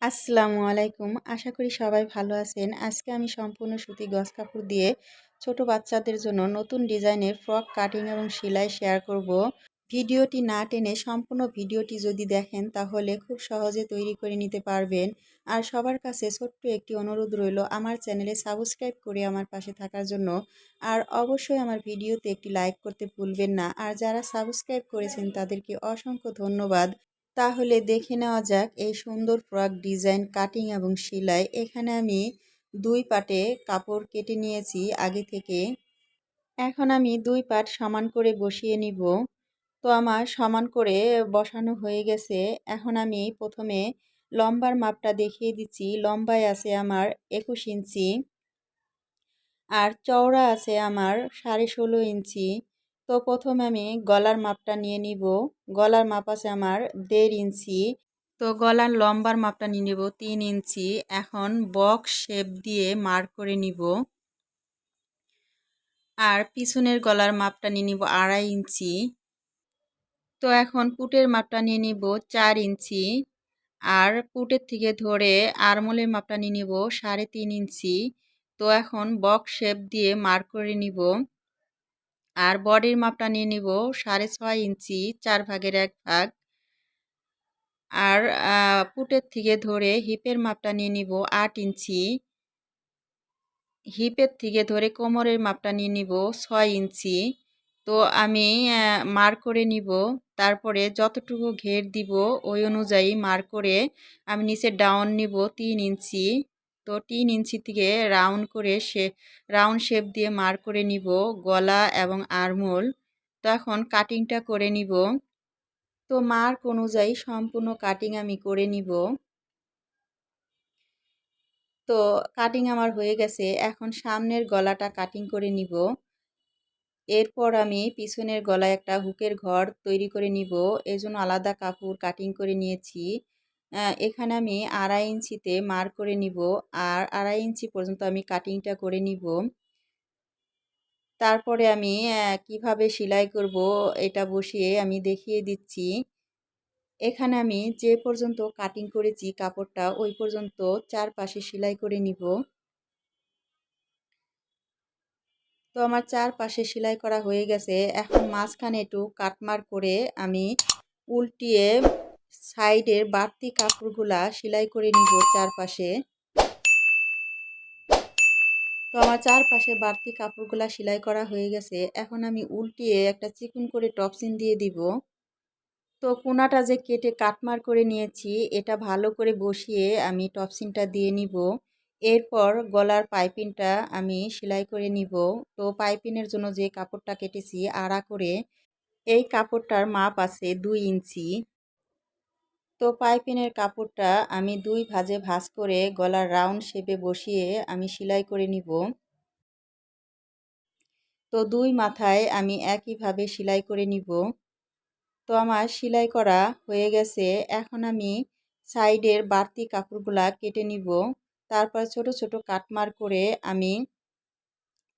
আসসালামু আলাইকুম। আশা করি সবাই ভালো আছেন। আজকে আমি সম্পূর্ণ সুতি গজ কাপড় দিয়ে ছোট বাচ্চাদের জন্য নতুন ডিজাইনের ফ্রক কাটিং এবং সেলাই শেয়ার করব। ভিডিওটি না টেনে সম্পূর্ণ ভিডিওটি যদি দেখেন তাহলে খুব সহজে তৈরি করে নিতে পারবেন। আর সবার কাছে ছোট্ট একটি অনুরোধ রইল, আমার চ্যানেলে সাবস্ক্রাইব করে আমার পাশে থাকার জন্য। আর অবশ্যই আমার ভিডিওতে একটি লাইক করতে ভুলবেন না। আর যারা সাবস্ক্রাইব করেছেন তাদেরকে অসংখ্য ধন্যবাদ। তাহলে দেখে নেওয়া যাক এই সুন্দর ফ্রক ডিজাইন কাটিং এবং সেলাই। এখানে আমি দুই পাটে কাপড় কেটে নিয়েছি আগে থেকে। এখন আমি দুই পাট সমান করে বসিয়ে নিব। তো আমার সমান করে বসানো হয়ে গেছে। এখন আমি প্রথমে লম্বার মাপটা দেখিয়ে দিচ্ছি। লম্বায় আছে আমার 21 ইঞ্চি আর চওড়া আছে আমার 16.5 ইঞ্চি। তো প্রথমে আমি গলার মাপটা নিয়ে নিব। গলার মাপ আছে আমার 1.5 ইঞ্চি। তো গলার লম্বার মাপটা নিয়ে নেব 3 ইঞ্চি। এখন বক্স শেপ দিয়ে মার্ক করে নিব। আর পিছনের গলার মাপটা নিয়ে নিব 2.5 ইঞ্চি। তো এখন পুটের মাপটা নিয়ে নিব 4 ইঞ্চি। আর পুটের থেকে ধরে আরমোলের মাপটা নিয়ে নিব 3.5 ইঞ্চি। তো এখন বক্স শেপ দিয়ে মার্ক করে নিব। আর বডির মাপটা নিয়ে নিব 6.5 ইঞ্চি, 4 ভাগের 1 ভাগ। আর পুটের থেকে ধরে হিপের মাপটা নিয়ে নিব 8 ইঞ্চি। হিপের থেকে ধরে কোমরের মাপটা নিয়ে নিব 6 ইঞ্চি। তো আমি মার্ক করে নিব। তারপরে যতটুকু ঘের দিব ওই অনুযায়ী মার্ক করে আমি নিচে ডাউন নিব 3 ইঞ্চি। তো 3 ইঞ্চি থেকে রাউন্ড শেপ দিয়ে মার্ক করে নিব গলা এবং আরমোল। তো এখন কাটিংটা করে নিব। তো মার্ক অনুযায়ী সম্পূর্ণ কাটিং আমি করে নিব। তো কাটিং আমার হয়ে গেছে। এখন সামনের গলাটা কাটিং করে নিব। এরপর আমি পিছনের গলায় একটা হুকের ঘর তৈরি করে নিব। এজন্য আলাদা কাপড় কাটিং করে নিয়েছি। এখানে আমি 2.5 ইঞ্চিতে মার্ক করে নিব। আর 2.5 ইঞ্চি পর্যন্ত আমি কাটিংটা করে নিব। তারপরে আমি কিভাবে সেলাই করব এটা বসিয়ে আমি দেখিয়ে দিচ্ছি। এখানে আমি যে পর্যন্ত কাটিং করেছি কাপড়টা ওই পর্যন্ত চারপাশে সেলাই করে নিব। তো আমার চারপাশে সেলাই করা হয়ে গেছে। এখন মাঝখানে একটু কাটমার করে আমি উল্টিয়ে সাইডের বাড়তি কাপড়গুলা সেলাই করে নিব চারপাশে। তো আমার চারপাশে বাড়তি কাপড়গুলা সেলাই করা হয়ে গেছে। এখন আমি উল্টিয়ে একটা চিকন করে টপসিন দিয়ে দিব। তো কোনাটা যে কেটে কাটমার করে নিয়েছি এটা ভালো করে বসিয়ে আমি টপসিনটা দিয়ে নিব। এরপর গলার পাইপিংটা আমি সেলাই করে নিব। তো পাইপিংয়ের জন্য যে কাপড়টা কেটেছি আড়া করে, এই কাপড়টার মাপ আছে 2 ইঞ্চি। তো পাইপিংয়ের কাপড়টা আমি 2 ভাঁজে ভাঁজ করে গলার রাউন্ড শেপে বসিয়ে আমি সেলাই করে নিব। তো 2 মাথায় আমি একইভাবে সেলাই করে নিব। তো আমার সেলাই করা হয়ে গেছে। এখন আমি সাইডের বাড়তি কাপড়গুলা কেটে নিব। তারপর ছোট ছোট কাটমার করে আমি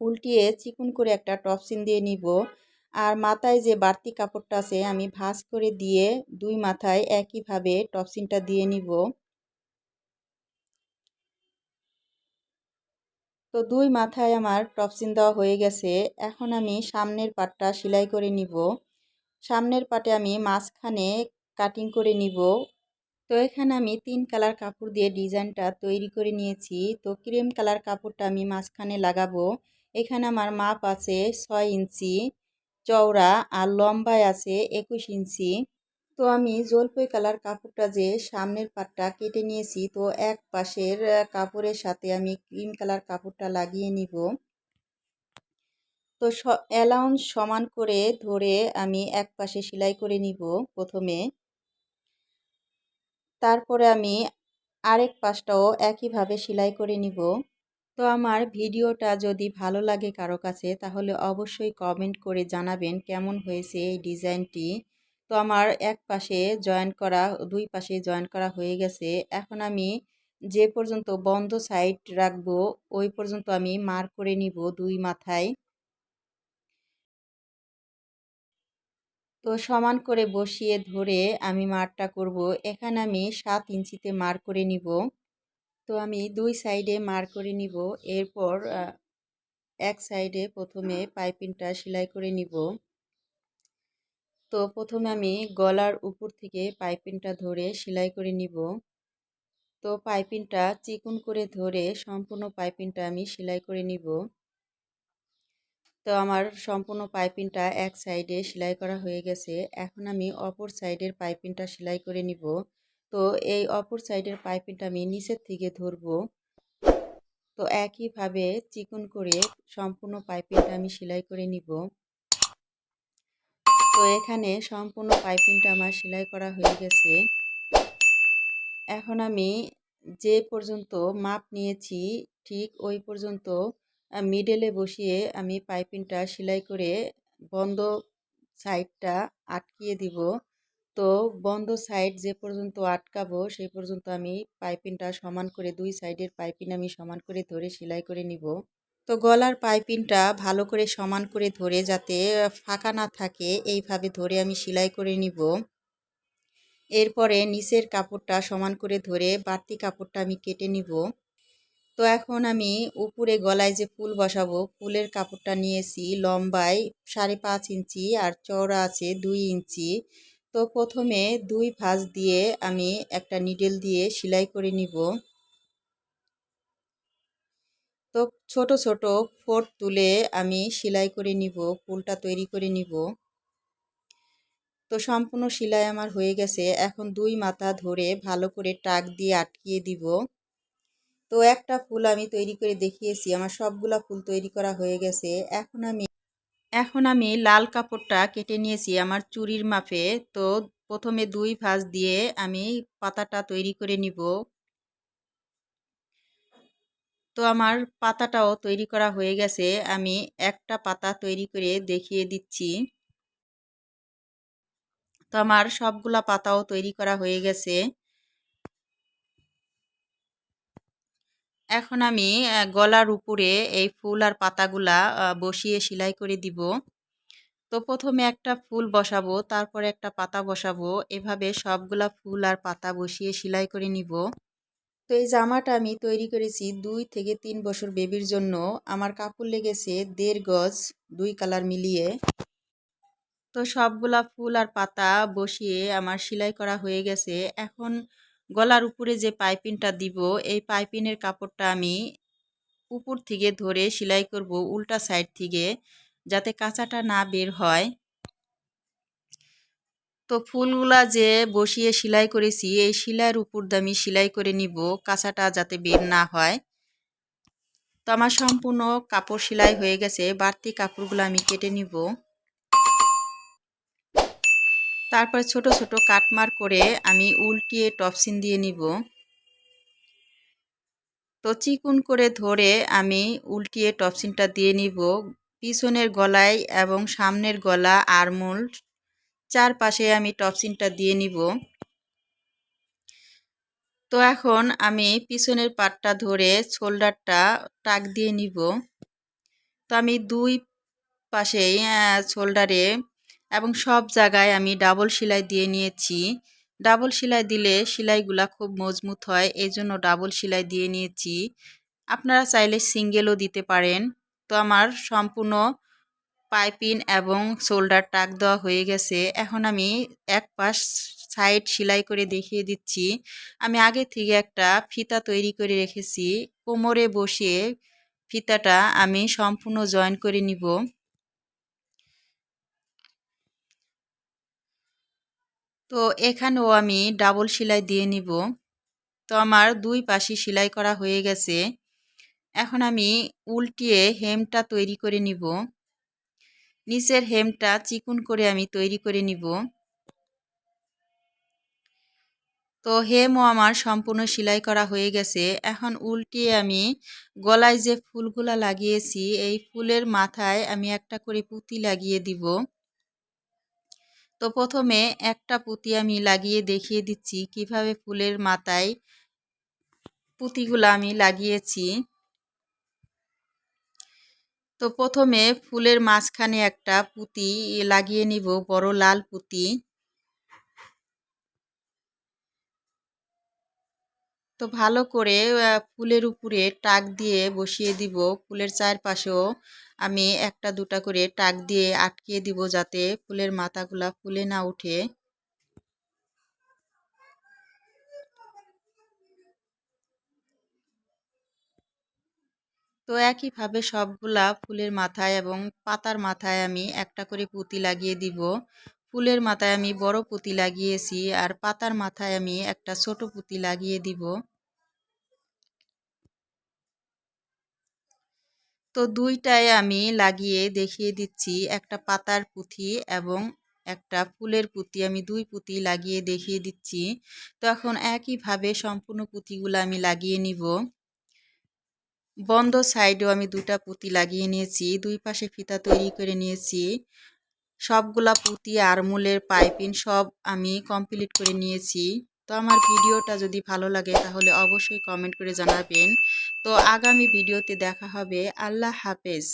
উল্টিয়ে চিকন করে একটা টপসিন দিয়ে নিব। আর মাথায় যে বাড়তি কাপড়টা আছে আমি ভাঁজ করে দিয়ে 2 মাথায় একইভাবে টপসিনটা দিয়ে নিব। তো 2 মাথায় আমার টপসিন দেওয়া হয়ে গেছে। এখন আমি সামনের পাটটা সেলাই করে নিব। সামনের পাটে আমি মাঝখানে কাটিং করে নিব। তো এখানে আমি 3 কালার কাপড় দিয়ে ডিজাইনটা তৈরি করে নিয়েছি। তো ক্রিম কালার কাপড়টা আমি মাঝখানে লাগাবো। এখানে আমার মাপ আছে 6 ইঞ্চি চওড়া আর লম্বায় আছে 21 ইঞ্চি। তো আমি জলপাই কালার কাপড়টা যে সামনের পাটটা কেটে নিয়েছি, তো এক পাশের কাপড়ের সাথে আমি ক্রিম কালার কাপড়টা লাগিয়ে নিব। তো অ্যালাউন্স সমান করে ধরে আমি এক পাশে সেলাই করে নিব প্রথমে। তারপরে আমি আরেক পাশটাও একইভাবে সেলাই করে নিব। তো আমার ভিডিওটা যদি ভালো লাগে কারো কাছে তাহলে অবশ্যই কমেন্ট করে জানাবেন কেমন হয়েছে এই ডিজাইনটি। তো আমার এক পাশে জয়েন করা, 2 পাশে জয়েন করা হয়ে গেছে। এখন আমি যে পর্যন্ত বন্ধ সাইড রাখবো ওই পর্যন্ত আমি মার্ক করে নিব 2 মাথায়। তো সমান করে বসিয়ে ধরে আমি মারটা করব। এখানে আমি 7 ইঞ্চিতে মার করে নিব। তো আমি 2 সাইডে মার করে নিব। এরপর এক সাইডে প্রথমে পাইপিংটা সেলাই করে নিব। তো প্রথমে আমি গলার উপর থেকে পাইপিংটা ধরে সেলাই করে নিব। তো পাইপিংটা চিকন করে ধরে সম্পূর্ণ পাইপিংটা আমি সেলাই করে নিব। তো আমার সম্পূর্ণ পাইপিংটা এক সাইডে সেলাই করা হয়ে গেছে। এখন আমি অপর সাইডের পাইপিংটা সেলাই করে নিব। তো এই অপর সাইডের পাইপিংটা আমি নিচের থেকে ধরব। তো একইভাবে চিকন করে সম্পূর্ণ পাইপিংটা আমি সেলাই করে নিব। তো এখানে সম্পূর্ণ পাইপিংটা আমার সেলাই করা হয়ে গেছে। এখন আমি যে পর্যন্ত মাপ নিয়েছি ঠিক ওই পর্যন্ত মিডলে বসিয়ে আমি পাইপিংটা সেলাই করে বন্ধ সাইডটা আটকিয়ে দিব। তো বন্ধ সাইড যে পর্যন্ত আটকাবো সেই পর্যন্ত আমি পাইপিংটা সমান করে 2 সাইডের পাইপিং আমি সমান করে ধরে সেলাই করে নিব। তো গলার পাইপিংটা ভালো করে সমান করে ধরে যাতে ফাঁকা না থাকে এইভাবে ধরে আমি সেলাই করে নিব। এরপরে নিচের কাপড়টা সমান করে ধরে বাড়তি কাপড়টা আমি কেটে নিব। তো এখন আমি উপরে গলায় যে ফুল বসাবো ফুলের কাপড়টা নিয়েছি লম্বায় 5.5 ইঞ্চি আর চওড়া আছে 2 ইঞ্চি। তো প্রথমে 2 ভাঁজ দিয়ে আমি একটা নিডেল দিয়ে সেলাই করে নিব। তো ছোট ছোট ফোঁট তুলে আমি সেলাই করে নিব, ফুলটা তৈরি করে নিব। তো সম্পূর্ণ সেলাই আমার হয়ে গেছে। এখন 2 মাথা ধরে ভালো করে টাক দিয়ে আটকিয়ে দিব। তো একটা ফুল আমি তৈরি করে দেখিয়েছি, আমার সবগুলা ফুল তৈরি করা হয়ে গেছে। এখন আমি লাল কাপড়টা কেটে নিয়েছি আমার চুড়ির মাপে। তো প্রথমে 2 ভাঁজ দিয়ে আমি পাতাটা তৈরি করে নিব। তো আমার পাতাটাও তৈরি করা হয়ে গেছে। আমি একটা পাতা তৈরি করে দেখিয়ে দিচ্ছি। তো আমার সবগুলা পাতাও তৈরি করা হয়ে গেছে। এখন আমি গলার উপরে এই ফুল আর পাতাগুলা বসিয়ে সেলাই করে দিব। তো প্রথমে একটা ফুল বসাবো, তারপরে একটা পাতা বসাবো, এভাবে সবগুলা ফুল আর পাতা বসিয়ে সেলাই করে নিব। তো এই জামাটা আমি তৈরি করেছি 2 থেকে 3 বছর বেবির জন্য। আমার কাপড় লেগেছে 1.5 গজ 2 কালার মিলিয়ে। তো সবগুলা ফুল আর পাতা বসিয়ে আমার সেলাই করা হয়ে গেছে। এখন গলার উপরে যে পাইপিংটা দিব এই পাইপিংয়ের কাপড়টা আমি উপর থেকে ধরে সেলাই করব উল্টা সাইড থেকে, যাতে কাঁচাটা না বের হয়। তো ফুলগুলা যে বসিয়ে সেলাই করেছি এই সেলাইয়ের উপর দিয়ে আমি সেলাই করে নিব, কাঁচাটা যাতে বের না হয়। তো আমার সম্পূর্ণ কাপড় সেলাই হয়ে গেছে। বাড়তি কাপড়গুলো আমি কেটে নিব। তারপর ছোট ছোট কাটমার করে আমি উল্টিয়ে টপসিন দিয়ে নিব। তো চিকুন করে ধরে আমি উল্টিয়ে টপসিনটা দিয়ে নিব। পিছনের গলায় এবং সামনের গলা আরমোল চারপাশে আমি টপসিনটা দিয়ে নিব। তো এখন আমি পিছনের পাটটা ধরে শোল্ডারটা টাক দিয়ে নিব। তো আমি 2 পাশেই শোল্ডারে এবং সব জায়গায় আমি ডাবল সেলাই দিয়ে নিয়েছি। ডাবল সেলাই দিলে সেলাইগুলা খুব মজবুত হয়, এই জন্য ডাবল সেলাই দিয়ে নিয়েছি। আপনারা চাইলে সিঙ্গেলও দিতে পারেন। তো আমার সম্পূর্ণ পাইপিং এবং শোল্ডার টাক দেওয়া হয়ে গেছে। এখন আমি এক পাশ সাইড সেলাই করে দেখিয়ে দিচ্ছি। আমি আগে থেকে একটা ফিতা তৈরি করে রেখেছি, কোমরে বসিয়ে ফিতাটা আমি সম্পূর্ণ জয়েন করে নিব। তো এখানেও আমি ডাবল সেলাই দিয়ে নিব। তো আমার 2 পাশই সেলাই করা হয়ে গেছে। এখন আমি উল্টিয়ে হেমটা তৈরি করে নিব। নিচের হেমটা চিকন করে আমি তৈরি করে নিব। তো হেমও আমার সম্পূর্ণ সেলাই করা হয়ে গেছে। এখন উল্টিয়ে আমি গলায় যে ফুলগুলা লাগিয়েছি এই ফুলের মাথায় আমি একটা করে পুঁতি লাগিয়ে দিব। তো প্রথমে একটা পুঁতি আমি লাগিয়ে দেখিয়ে দিচ্ছি কিভাবে ফুলের মাথায় পুঁতিগুলো আমি লাগিয়েছি। তো প্রথমে ফুলের মাঝখানে একটা পুঁতি লাগিয়ে নিব, বড় লাল পুঁতি। তো ভালো করে ফুলের উপরে টাক দিয়ে বসিয়ে দিব। ফুলের চারপাশেও আমি একটা দুটা করে টাক দিয়ে আটকিয়ে দিব, যাতে ফুলের মাথাগুলা ফুলে না ওঠে। তো একইভাবে সবগুলা ফুলের মাথায় এবং পাতার মাথায় আমি একটা করে পুঁতি লাগিয়ে দিব। ফুলের মাথায় আমি বড় পুঁতি লাগিয়েছি, আর পাতার মাথায় আমি একটা ছোট পুঁতি লাগিয়ে দিব। তো দুইটায় আমি লাগিয়ে দেখিয়ে দিচ্ছি, একটা পাতার পুঁতি এবং একটা ফুলের পুঁতি, আমি দুই পুঁতি লাগিয়ে দেখিয়ে দিচ্ছি। তো এখন একইভাবে সম্পূর্ণ পুঁতিগুলো আমি লাগিয়ে নিব। বন্ধ সাইডেও আমি দুটা পুঁতি লাগিয়ে নিয়েছি, দুই পাশে ফিতা তৈরি করে নিয়েছি। সবগুলা পুঁতি আর মূলের পাইপিং সব আমি কমপ্লিট করে নিয়েছি। তো আমার ভিডিওটা যদি ভালো লাগে তাহলে অবশ্যই কমেন্ট করে জানাবেন। তো আগামী ভিডিওতে দেখা হবে। আল্লাহ হাফেজ।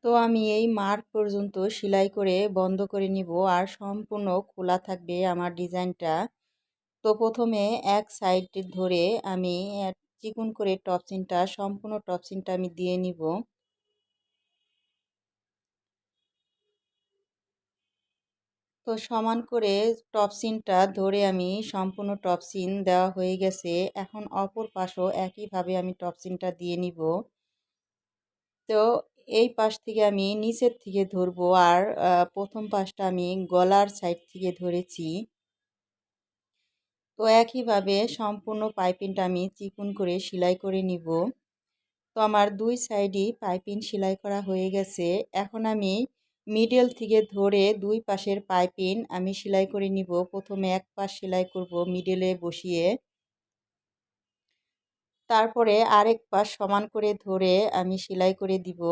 তো আমি এই মার্ক পর্যন্ত সেলাই করে বন্ধ করে নিব, আর সম্পূর্ণ খোলা থাকবে আমার ডিজাইনটা। তো প্রথমে এক সাইড ধরে আমি চিকন করে টপসিনটা, সম্পূর্ণ টপসিনটা আমি দিয়ে নিব। তো সমান করে টপসিনটা ধরে আমি সম্পূর্ণ টপসিন দেওয়া হয়ে গেছে। এখন অপর পাশও একইভাবে আমি টপসিনটা দিয়ে নিব। তো এই পাশ থেকে আমি নিচের থেকে ধরবো, আর প্রথম পাশটা আমি গলার সাইড থেকে ধরেছি। তো একইভাবে সম্পূর্ণ পাইপিংটা আমি চিকন করে সেলাই করে নিব। তো আমার দুই সাইডই পাইপিং সেলাই করা হয়ে গেছে। এখন আমি মিডল থেকে ধরে দুই পাশের পাইপিং আমি সেলাই করে নিব। প্রথমে এক পাশ সেলাই করব মিডলে বসিয়ে, তারপরে আরেক পাশ সমান করে ধরে আমি সেলাই করে দিব।